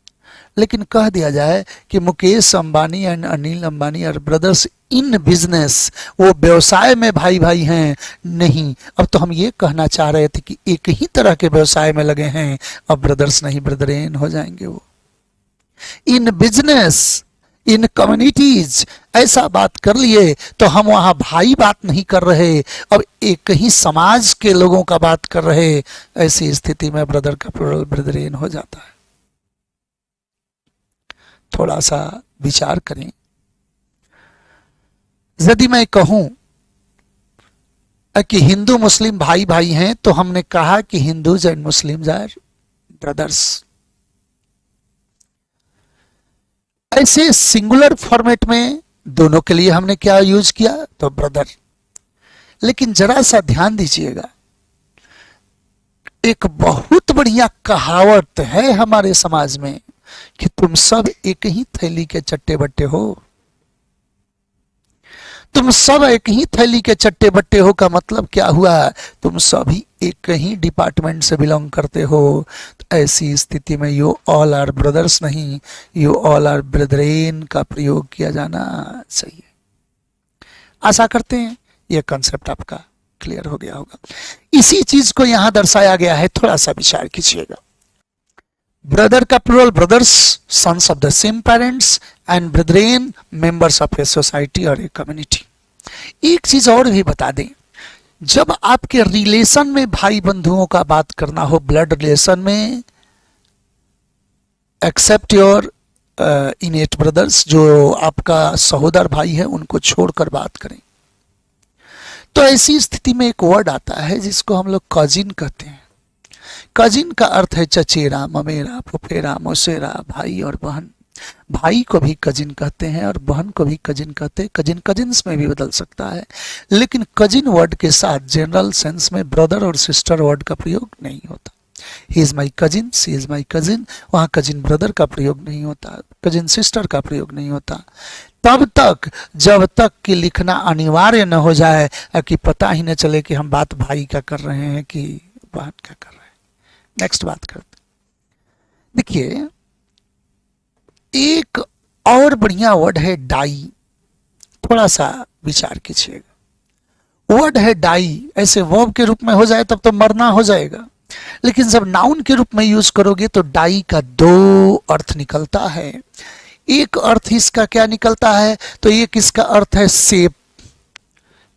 लेकिन कह दिया जाए कि Mukesh Ambani and Anil Ambani are brothers in business, वो व्यवसाय में भाई भाई हैं, नहीं। अब तो हम ये कहना चाह रहे थे कि एक ही तरह के व्यवसाय में लगे हैं, अब ब्रदर्स नहीं, ब्रदरेन हो जाएंगे वो। इन बिजनेस, इन कम्युनिटीज, ऐसा बात कर लिए तो हम वहां भाई बात नहीं कर रहे, अब एक ही समाज के लोगों का बात कर रहे। ऐसी स्थिति में ब्रदर का प्लूरल ब्रदरेन हो जाता है। थोड़ा सा विचार करें। यदि मैं कहूं कि हिंदू मुस्लिम भाई भाई हैं, तो हमने कहा कि Hindus and Muslims are brothers. ऐसे सिंगुलर फॉर्मेट में दोनों के लिए हमने क्या यूज किया, तो ब्रदर। लेकिन जरा सा ध्यान दीजिएगा, एक बहुत बढ़िया कहावत है हमारे समाज में कि तुम सब एक ही थैली के चट्टे बट्टे हो। तुम सब एक ही थैली के चट्टे बट्टे हो का मतलब क्या हुआ, तुम सभी एक ही डिपार्टमेंट से बिलोंग करते हो। तो ऐसी स्थिति में यू ऑल आर ब्रदर्स नहीं, यू ऑल आर ब्रदरेन का प्रयोग किया जाना चाहिए। आशा करते हैं यह कॉन्सेप्ट आपका क्लियर हो गया होगा। इसी चीज को यहां दर्शाया गया है, थोड़ा सा विचार कीजिएगा। ब्रदर का plural brothers, sons of the same parents, and brethren members of a society और ए कम्युनिटी। एक चीज और भी बता दें, जब आपके रिलेशन में भाई बंधुओं का बात करना हो, ब्लड रिलेशन में, एक्सेप्ट योर इनेट ब्रदर्स, जो आपका सहोदर भाई है, उनको छोड़कर बात करें। तो ऐसी स्थिति में एक वर्ड आता है जिसको हम लोग कजिन कहते हैं। कजिन का अर्थ है चचेरा, ममेरा, फुफेरा, मौसेरा, भाई और बहन। भाई को भी कजिन कहते हैं और बहन को भी कजिन कहते हैं। कजिन कजिन्स में भी बदल सकता है, लेकिन कजिन वर्ड के साथ जनरल सेंस में ब्रदर और सिस्टर वर्ड का प्रयोग नहीं होता। He is my cousin, she is my cousin, वहां कजिन ब्रदर का प्रयोग नहीं होता, कजिन सिस्टर का प्रयोग नहीं होता, तब तक जब तक कि लिखना अनिवार्य न हो जाए कि पता ही न चले कि हम बात भाई का कर रहे हैं कि बहन का कर रहे हैं। नेक्स्ट बात करते। देखिए, एक और बढ़िया वर्ड है डाई। थोड़ा सा विचार कीजिएगा। वर्ड है डाई, ऐसे वर्ब के रूप में हो जाए तब तो मरना हो जाएगा, लेकिन जब नाउन के रूप में यूज करोगे तो डाई का दो अर्थ निकलता है। एक अर्थ इसका क्या निकलता है, तो एक इसका अर्थ है सेप,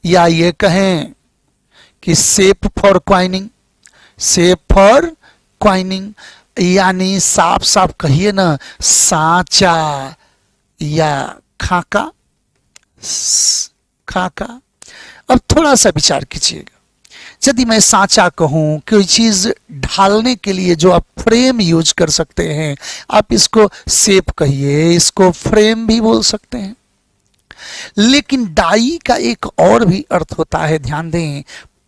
या ये कहें कि sap for coining, sap for coining, यानी साफ साफ कहिए ना, सांचा या खाका। खाका। अब थोड़ा सा विचार कीजिएगा, यदि मैं सांचा कहूं, कोई चीज ढालने के लिए जो आप फ्रेम यूज कर सकते हैं, आप इसको सेप कहिए, इसको फ्रेम भी बोल सकते हैं। लेकिन डाई का एक और भी अर्थ होता है, ध्यान दें।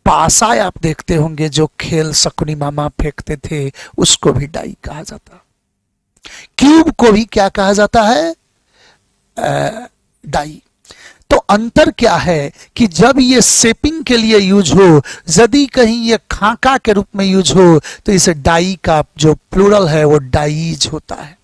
पासा आप देखते होंगे, जो खेल शकुनी मामा फेंकते थे, उसको भी डाई कहा जाता। क्यूब को भी क्या कहा जाता है, डाई। तो अंतर क्या है कि जब ये शेपिंग के लिए यूज हो, यदि कहीं ये खाका के रूप में यूज हो, तो इस डाई का जो प्लूरल है वो डाइज होता है।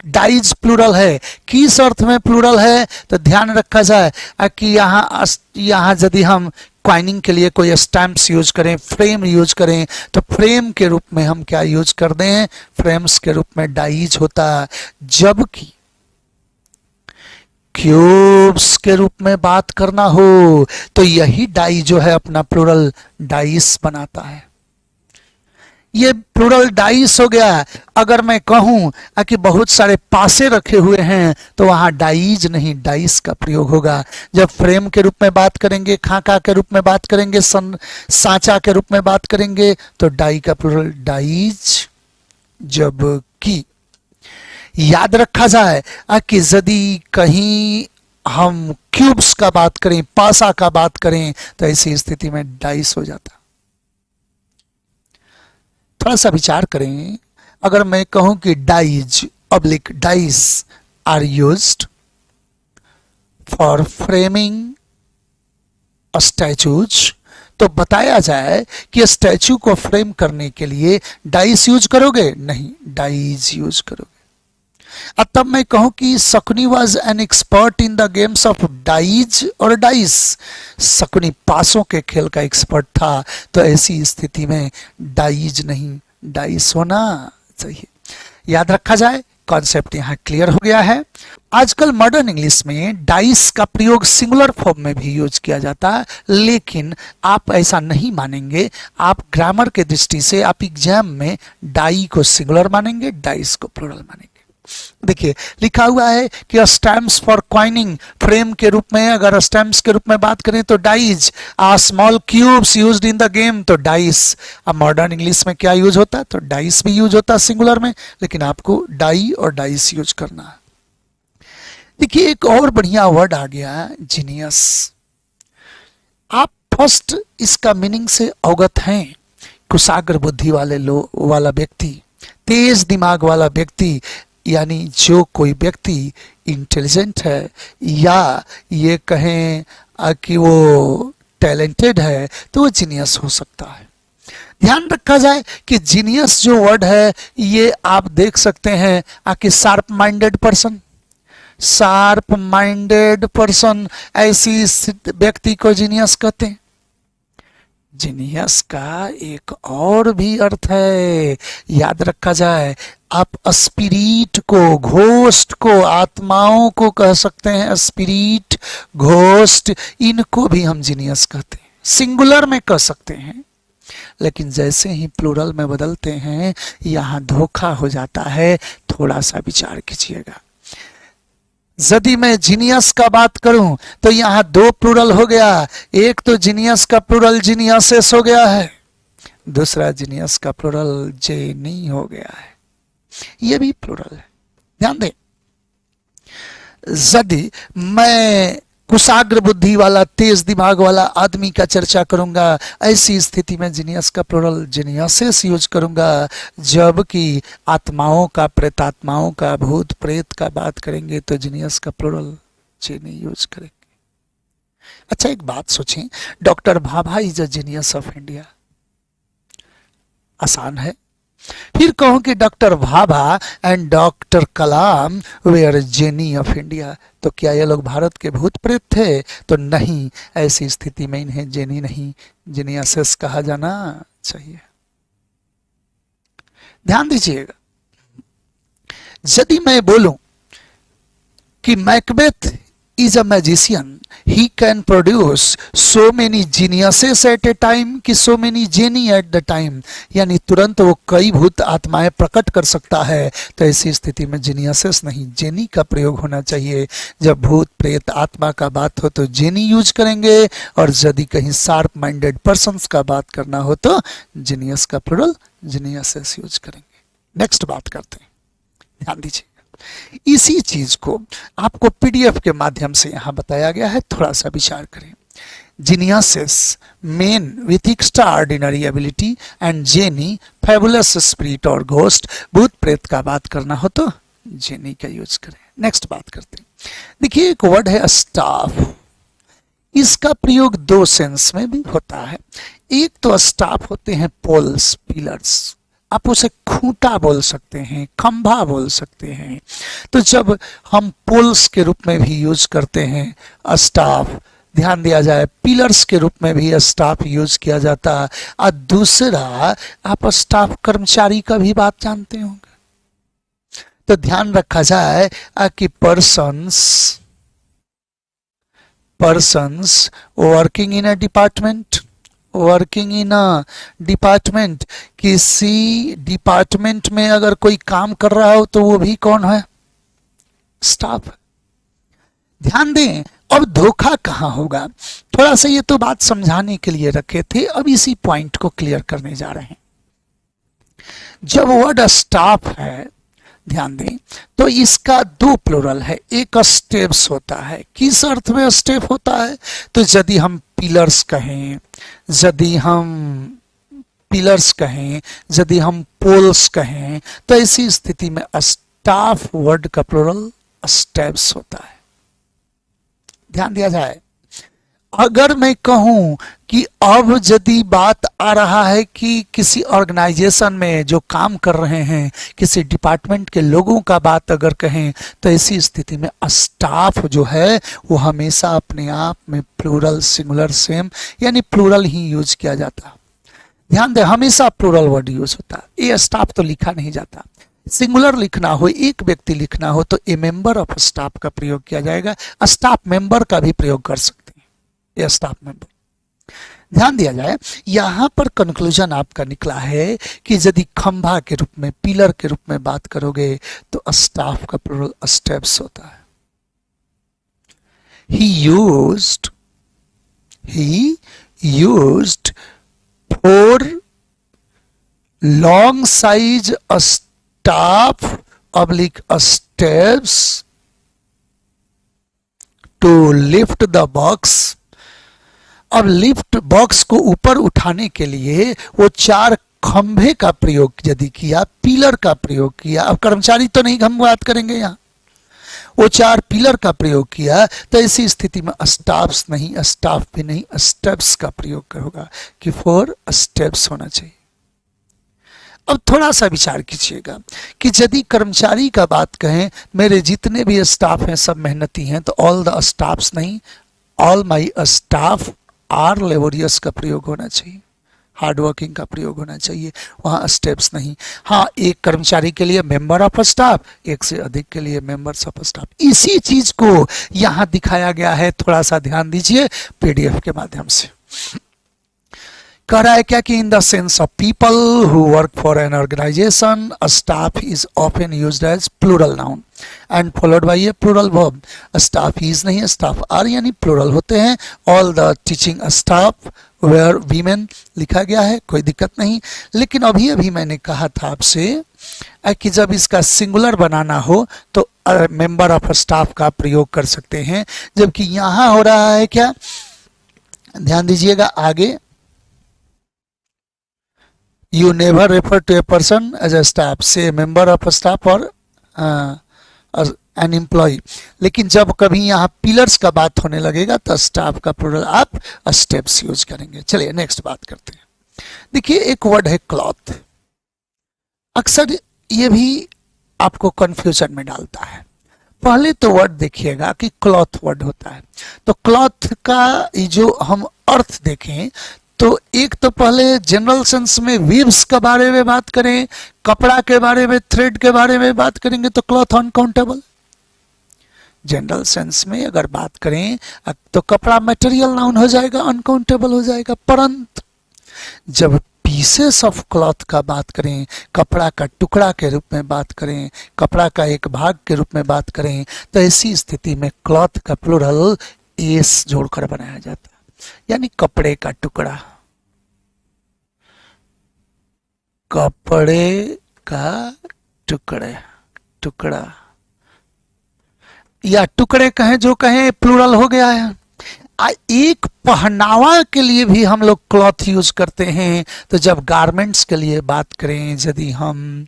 डाइज प्लूरल है। किस अर्थ में प्लूरल है, तो ध्यान रखा जाए कि यहाँ यदि हम क्वाइनिंग के लिए कोई स्टैम्प्स यूज करें, फ्रेम यूज करें, तो फ्रेम के रूप में हम क्या यूज कर दें, फ्रेम्स के रूप में डाइज होता है। जबकि क्यूब्स के रूप में बात करना हो तो यही डाई जो है अपना प्लूरल डाइस बनाता है। ये प्लूरल डाइस हो गया। अगर मैं कहूं कि बहुत सारे पासे रखे हुए हैं, तो वहां डाइज नहीं डाइस का प्रयोग होगा। जब फ्रेम के रूप में बात करेंगे, खाका के रूप में बात करेंगे, सांचा के रूप में बात करेंगे, तो डाई का प्लूरल डाइज। जबकि याद रखा जाए कि यदि कहीं हम क्यूब्स का बात करें, पासा का बात करें, तो ऐसी स्थिति में डाइस हो जाता। थोड़ा सा विचार करें। अगर मैं कहूं कि dies oblique dice are used for framing statues, तो बताया जाए कि स्टैचू को फ्रेम करने के लिए डाइस यूज करोगे, नहीं, डाइज यूज करोगे। तब मैं कहूं कि Shakuni was an expert in the games of dies और डाइस, शकुनी पासों के खेल का एक्सपर्ट था, तो ऐसी स्थिति में डाइज नहीं डाइस होना चाहिए। याद रखा जाए, कॉन्सेप्ट यहां क्लियर हो गया है। आजकल मॉडर्न इंग्लिश में डाइस का प्रयोग सिंगुलर फॉर्म में भी यूज किया जाता है, लेकिन आप ऐसा नहीं मानेंगे। आप ग्रामर के दृष्टि से आप एग्जाम में डाई को सिंगुलर मानेंगे, डाइस को प्लूरल मानेंगे। देखिए, लिखा हुआ है कि स्टैम्प्स फॉर क्वाइनिंग, फ्रेम के रूप में अगर स्टैम्प्स के रूप में बात करें तो dies, small cubes used in the game, तो डाइस। अब मॉडर्न इंग्लिश में क्या यूज होता है, तो डाइस भी यूज होता है सिंगुलर में, लेकिन आपको डाई और डाइस यूज करना है। देखिए, एक और बढ़िया वर्ड आ गया, जीनियस। आप फर्स्ट इसका मीनिंग से अवगत हैं। कुशाग्र बुद्धि वाला व्यक्ति, तेज दिमाग वाला व्यक्ति, यानी जो कोई व्यक्ति इंटेलिजेंट है, या ये कहें कि वो टैलेंटेड है, तो वो जीनियस हो सकता है। ध्यान रखा जाए कि जीनियस जो वर्ड है, ये आप देख सकते हैं कि sharp minded person, sharp minded person, ऐसी व्यक्ति को जीनियस कहते हैं। जीनियस का एक और भी अर्थ है, याद रखा जाए। आप स्पिरिट को, घोस्ट को, आत्माओं को कह सकते हैं, स्पिरिट, घोस्ट, इनको भी हम जीनियस कहते हैं। सिंगुलर में कह सकते हैं, लेकिन जैसे ही प्लूरल में बदलते हैं, यहां धोखा हो जाता है। थोड़ा सा विचार कीजिएगा। यदि मैं जीनियस का बात करूं तो यहां दो प्लूरल हो गया, एक तो जीनियस का प्लूरल जीनियसेस हो गया है, दूसरा जीनियस का प्लूरल जेनी हो गया है, ये भी प्लूरल है। ध्यान दें, यदि मैं कुशाग्र बुद्धि वाला तेज दिमाग वाला आदमी का चर्चा करूंगा, ऐसी स्थिति में जीनियस का प्लूरल जीनियसेस यूज करूंगा, जबकि आत्माओं का, प्रेतात्माओं का, भूत प्रेत का बात करेंगे तो जीनियस का प्लूरल जेनी यूज करेंगे। अच्छा एक बात सोचें, doctor Bhabha is a genius of India, आसान है। फिर कहो कि doctor Bhabha and doctor Kalam were genii of India, तो क्या ये लोग भारत के भूत प्रेत थे? तो नहीं, ऐसी स्थिति में इन्हें जेनी नहीं जीनियसेस कहा जाना चाहिए। ध्यान दीजिएगा, यदि मैं बोलूं कि Macbeth is a magician, he can produce so many geniuses at a time कि so many genie at the time, यानी तुरंत वो कई भूत आत्माएं प्रकट कर सकता है, तो ऐसी स्थिति में जीनियसेस नहीं जेनी का प्रयोग होना चाहिए। जब भूत प्रेत आत्मा का बात हो तो जेनी यूज करेंगे, और यदि कहीं शार्प माइंडेड पर्सन्स का बात करना हो तो जीनियस का प्लूरल जीनियसेस यूज करेंगे। नेक्स्ट बात करते हैं, ध्यान दीजिए, इसी चीज को आपको पीडीएफ के माध्यम से यहां बताया गया है, थोड़ा सा विचार करें। Geniuses main with extra ordinary ability and jenny fabulous spirit और घोस्ट, भूत प्रेत का बात करना हो तो जेनी का यूज करें। नेक्स्ट बात करते हैं, देखिए एक वर्ड है स्टाफ, इसका प्रयोग दो सेंस में भी होता है। एक तो स्टाफ होते हैं पोल्स, पिलर्स, आप उसे खूंटा बोल सकते हैं, खंभा बोल सकते हैं। तो जब हम पोल्स के रूप में भी यूज करते हैं स्टाफ, ध्यान दिया जाए पिलर्स के रूप में भी स्टाफ यूज किया जाता है। और दूसरा, आप स्टाफ कर्मचारी का भी बात जानते होंगे, तो ध्यान रखा जाए कि persons working in a department, working in a department, किसी डिपार्टमेंट में अगर कोई काम कर रहा हो तो वो भी कौन है? स्टाफ। ध्यान दें, अब धोखा कहां होगा, थोड़ा सा ये तो बात समझाने के लिए रखे थे, अब इसी पॉइंट को क्लियर करने जा रहे हैं। जब वर्ड स्टाफ है, ध्यान दें, तो इसका दो प्लूरल है, एक स्टेप्स होता है। किस अर्थ में स्टेप होता है? तो यदि हम पिलर्स कहें, यदि हम पिलर्स कहें, यदि हम पोल्स कहें, तो ऐसी स्थिति में स्टाफ वर्ड का प्लूरल स्टेप्स होता है। ध्यान दिया जाए, अगर मैं कहूं कि अब यदि बात आ रहा है कि किसी ऑर्गेनाइजेशन में जो काम कर रहे हैं, किसी डिपार्टमेंट के लोगों का बात अगर कहें, तो ऐसी स्थिति में स्टाफ जो है वो हमेशा अपने आप में प्लूरल सिंगुलर सेम यानी प्लूरल ही यूज किया जाता। ध्यान दें, हमेशा प्लूरल वर्ड यूज होता। ये स्टाफ तो लिखा नहीं जाता, सिंगुलर लिखना हो, एक व्यक्ति लिखना हो, तो ए मेंबर ऑफ स्टाफ का प्रयोग किया जाएगा। स्टाफ मेंबर का भी प्रयोग कर सकते हैं, ये स्टाफ मेंबर। ध्यान दिया जाए, यहां पर कंक्लूजन आपका निकला है कि यदि खंभा के रूप में, पिलर के रूप में बात करोगे तो स्टाफ का प्लूरल स्टेप्स होता है। He used 4 long size staff oblique steps to lift the box। अब लिफ्ट बॉक्स को ऊपर उठाने के लिए वो 4 खंभे का प्रयोग यदि किया, पिलर का प्रयोग किया, अब कर्मचारी तो नहीं हम बात करेंगे यहाँ, वो 4 पिलर का प्रयोग किया, तो ऐसी स्थिति में स्टाफ्स नहीं, स्टाफ भी नहीं, स्टेप्स का प्रयोग होगा कि 4 स्टेप्स होना चाहिए। अब थोड़ा सा विचार कीजिएगा कि यदि कर्मचारी का बात कहें, मेरे जितने भी स्टाफ हैं सब मेहनती हैं, तो ऑल द स्टाफ्स नहीं, all my staff are laborious का प्रयोग होना चाहिए, हार्ड वर्किंग का प्रयोग होना चाहिए, वहाँ स्टेप्स नहीं। हाँ, एक कर्मचारी के लिए मेंबर ऑफ स्टाफ, एक से अधिक के लिए मेंबर्स ऑफ स्टाफ। इसी चीज को यहाँ दिखाया गया है, थोड़ा सा ध्यान दीजिए पीडीएफ के माध्यम से, कह रहा है क्या कि in the sense of people who work for an organization a staff is often used as plural noun and followed by a plural verb. Staff is नहीं है, स्टाफ आर यानी प्लूरल होते हैं। All the teaching staff were women लिखा गया है, कोई दिक्कत नहीं। लेकिन अभी अभी मैंने कहा था आपसे कि जब इसका सिंगुलर बनाना हो तो मेंबर ऑफ स्टाफ का प्रयोग कर सकते हैं, जबकि यहां हो रहा है क्या, ध्यान दीजिएगा आगे, you never refer to a person as a staff, say a member of a staff or an employee। लेकिन जब कभी यहाँ पिलर्स का बात होने लगेगा तो स्टाफ का प्लूरल आप स्टेप्स यूज करेंगे। चलिए नेक्स्ट बात करते हैं। देखिए एक वर्ड है क्लॉथ, अक्सर ये भी आपको कंफ्यूजन में डालता है। पहले तो वर्ड देखिएगा कि क्लॉथ वर्ड होता है, तो क्लॉथ का जो हम अर्थ देखें तो एक तो पहले जनरल सेंस में वीव्स के बारे में बात करें, कपड़ा के बारे में, थ्रेड के बारे में बात करेंगे तो क्लॉथ अनकाउंटेबल। जनरल सेंस में अगर बात करें तो कपड़ा मटेरियल नाउन हो जाएगा, अनकाउंटेबल हो जाएगा। परंतु जब पीसेस ऑफ क्लॉथ का बात करें, कपड़ा का टुकड़ा के रूप में बात करें, कपड़ा का एक भाग के रूप में बात करें, तो ऐसी स्थिति में क्लॉथ का प्लूरल एस जोड़कर बनाया जाता है, यानी कपड़े का टुकड़ा, कपड़े का टुकड़े, टुकड़ा या टुकड़े कहें जो कहें, प्लूरल हो गया है। एक पहनावा के लिए भी हम लोग क्लॉथ यूज करते हैं, तो जब गारमेंट्स के लिए बात करें, यदि हम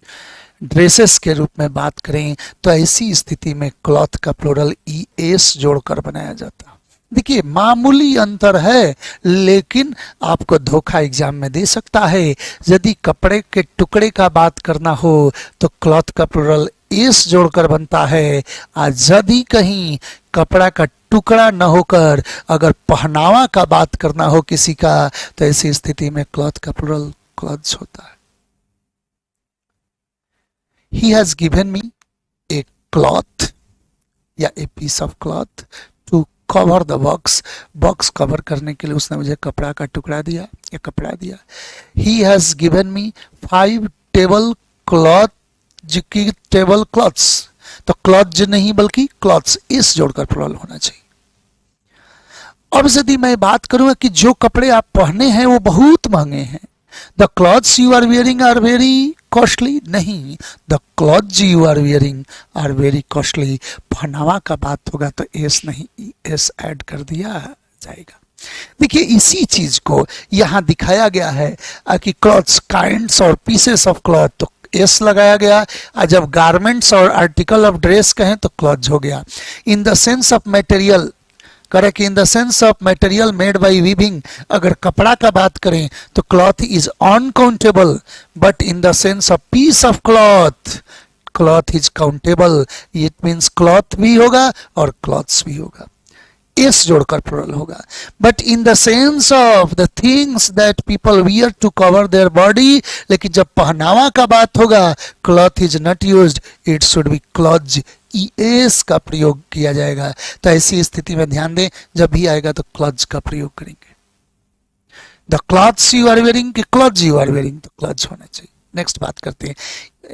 ड्रेसेस के रूप में बात करें, तो ऐसी स्थिति में क्लॉथ का प्लूरल ई एस जोड़कर बनाया जाता है। देखिए मामूली अंतर है, लेकिन आपको धोखा एग्जाम में दे सकता है। यदि कपड़े के टुकड़े का बात करना हो तो क्लॉथ का प्लूरल एस जोड़कर बनता है, आज यदि कहीं कपड़ा का टुकड़ा न होकर अगर पहनावा का बात करना हो किसी का, तो ऐसी स्थिति में क्लॉथ का प्लूरल क्लॉथ्स होता है। He has given me a cloth या a piece of cloth to cover the box। Box cover करने के लिए उसने मुझे कपड़ा का टुकड़ा दिया या कपड़ा दिया। He has given me 5 table cloth, की टेबल क्लॉथ्स, तो क्लॉथ नहीं बल्कि क्लॉथ्स इस जोड़कर प्लूरल होना चाहिए। अब यदि मैं बात करूंगा कि जो कपड़े आप पहने हैं वो बहुत महंगे हैं, the clothes you are wearing are very costly, नहीं, the clothes you are wearing are very costly. पहनावा का बात होगा तो एस नहीं एस ऐड कर दिया जाएगा। देखिए इसी चीज को यहां दिखाया गया है कि क्लॉथ्स, काइंड्स और पीसेस ऑफ क्लॉथ, तो एस लगाया गया। और जब गारमेंट्स और आर्टिकल ऑफ ड्रेस कहें तो क्लॉथ्स हो गया। इन द सेंस ऑफ मटेरियल करें कि in the sense of material made by weaving, अगर कपड़ा का बात करें तो cloth is uncountable, but in the sense of peace of cloth, cloth is countable. It means cloth भी होगा और क्लॉथ्स भी होगा, एस जोड़कर प्लूरल होगा। But in the sense of the things that people wear to cover their body, लेकिन जब पहनावा का बात होगा cloth is not used, it should be clothes, S का प्रयोग किया जाएगा। तो ऐसी स्थिति में ध्यान दें, जब भी आएगा तो क्लॉथ्स का प्रयोग करेंगे। The clothes you are wearing कि क्लॉथ्स यू आर वेयरिंग, तो क्लॉथ्स होना चाहिए। नेक्स्ट बात करते हैं।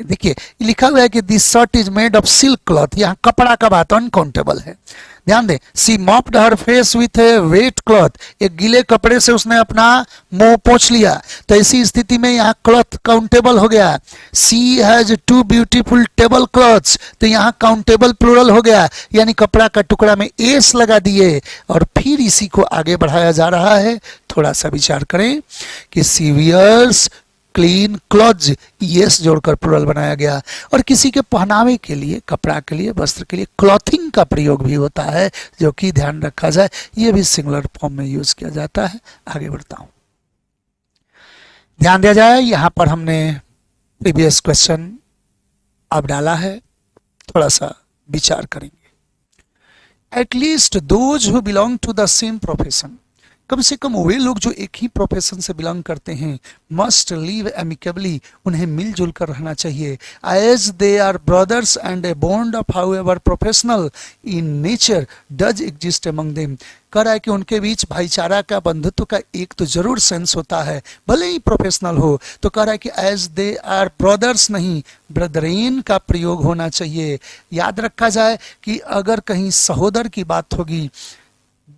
देखिए लिखा हुआ है कि this shirt is made of silk cloth, यहाँ कपड़ा का बात अनकाउंटेबल है। ध्यान दें, she mopped her face with a wet cloth, एक गीले कपड़े से उसने अपना मुंह पोंछ लिया, तो ऐसी स्थिति में यहाँ क्लॉथ काउंटेबल हो गया। सी हैज 2 ब्यूटीफुल टेबल क्लॉथ्स, तो यहाँ काउंटेबल प्लूरल हो गया, यानी कपड़ा का टुकड़ा में एस लगा दिए और फिर इसी को आगे बढ़ाया जा रहा है। थोड़ा सा विचार करें कि सी वियर्स क्लीन क्लॉथ्स, यस जोड़कर प्लूरल बनाया गया। और किसी के पहनावे के लिए, कपड़ा के लिए, वस्त्र के लिए क्लॉथिंग का प्रयोग भी होता है, जो कि ध्यान रखा जाए, ये भी सिंगुलर फॉर्म में यूज किया जाता है। आगे बढ़ता हूं, ध्यान दिया जाए, यहां पर हमने प्रीवियस क्वेश्चन अब डाला है, थोड़ा सा विचार करेंगे। At least those who belong to the same profession, कम से कम वे लोग जो एक ही प्रोफेशन से बिलोंग करते हैं मस्ट लिव एमिकेबली, उन्हें मिलजुल कर रहना चाहिए। As they are brothers and a bond of however professional in nature does exist among them. कह रहा है कि उनके बीच भाईचारा का, बंधुत्व का एक तो जरूर सेंस होता है, भले ही प्रोफेशनल हो। तो कह रहा है कि एज दे आर ब्रदर्स नहीं, ब्रदरेन का प्रयोग होना चाहिए। याद रखा जाए कि अगर कहीं सहोदर की बात होगी,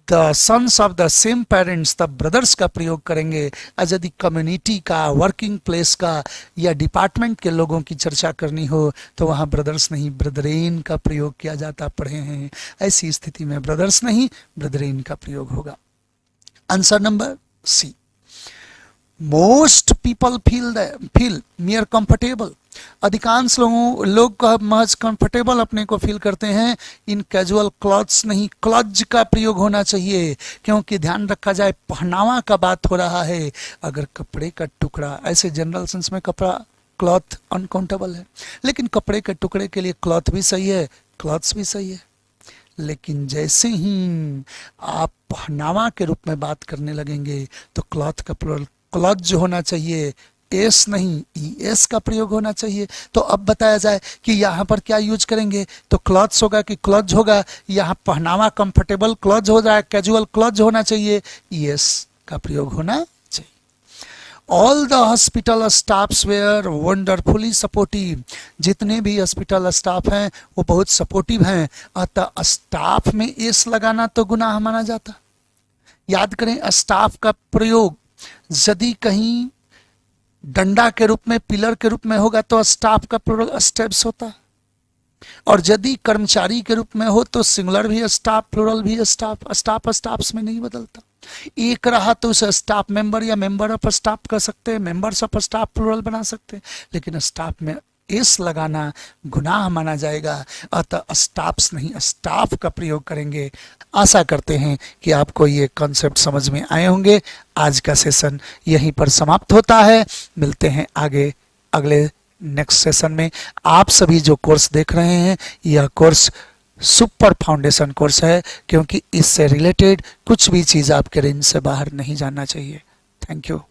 the sons of the same parents, तब ब्रदर्स का प्रयोग करेंगे। और यदि कम्युनिटी का, वर्किंग प्लेस का या डिपार्टमेंट के लोगों की चर्चा करनी हो तो वहाँ ब्रदर्स नहीं, ब्रदरेन का प्रयोग किया जाता, पढ़े हैं। ऐसी स्थिति में ब्रदर्स नहीं, ब्रदरेन का प्रयोग होगा। Answer number C. Most people feel mere comfortable, अधिकांश लोग महज कंफर्टेबल अपने को फील करते हैं इन कैजुअल क्लॉथ्स, नहीं क्लॉथ का प्रयोग होना चाहिए। क्योंकि ध्यान रखा जाए पहनावा का बात हो रहा है। अगर कपड़े का टुकड़ा, ऐसे जनरल सेंस में कपड़ा क्लॉथ अनकाउंटेबल है, लेकिन कपड़े के टुकड़े के लिए क्लॉथ भी सही है, क्लॉथ्स भी सही है। लेकिन जैसे ही आप पहनावा के रूप में बात करने लगेंगे तो क्लॉथ का प्लूरल क्लॉथ जो होना चाहिए एस नहीं ईएस का प्रयोग होना चाहिए। तो अब बताया जाए कि यहाँ पर क्या यूज करेंगे, तो क्लॉथ्स होगा कि क्लॉथ होगा। यहाँ पहनावा कंफर्टेबल क्लॉथ हो जाए, कैजुअल क्लॉथ होना चाहिए, ईएस का प्रयोग होना चाहिए। All the hospital staffs were wonderfully supportive, जितने भी हॉस्पिटल स्टाफ हैं वो बहुत सपोर्टिव हैं। अतः स्टाफ में एस लगाना तो गुनाह माना जाता। याद करें स्टाफ का प्रयोग यदि कहीं डंडा के रूप में, पिलर के रूप में होगा तो स्टाफ का प्लूरल स्टेप्स होता, और यदि कर्मचारी के रूप में हो तो सिंगुलर भी स्टाफ, प्लूरल भी स्टाफ। स्टाफ स्टाफ्स में नहीं बदलता। एक रहा तो उसे स्टाफ मेंबर या मेंबर ऑफ स्टाफ कर सकते हैं, मेंबर्स ऑफ स्टाफ प्लूरल बना सकते हैं, लेकिन स्टाफ में एस लगाना गुनाह माना जाएगा। अतः स्टाफ्स नहीं स्टाफ का प्रयोग करेंगे। आशा करते हैं कि आपको ये कॉन्सेप्ट समझ में आए होंगे। आज का सेशन यहीं पर समाप्त होता है। मिलते हैं आगे अगले नेक्स्ट सेशन में। आप सभी जो कोर्स देख रहे हैं यह कोर्स सुपर फाउंडेशन कोर्स है, क्योंकि इससे रिलेटेड कुछ भी चीज़ आपके रेंज से बाहर नहीं जाना चाहिए। Thank you.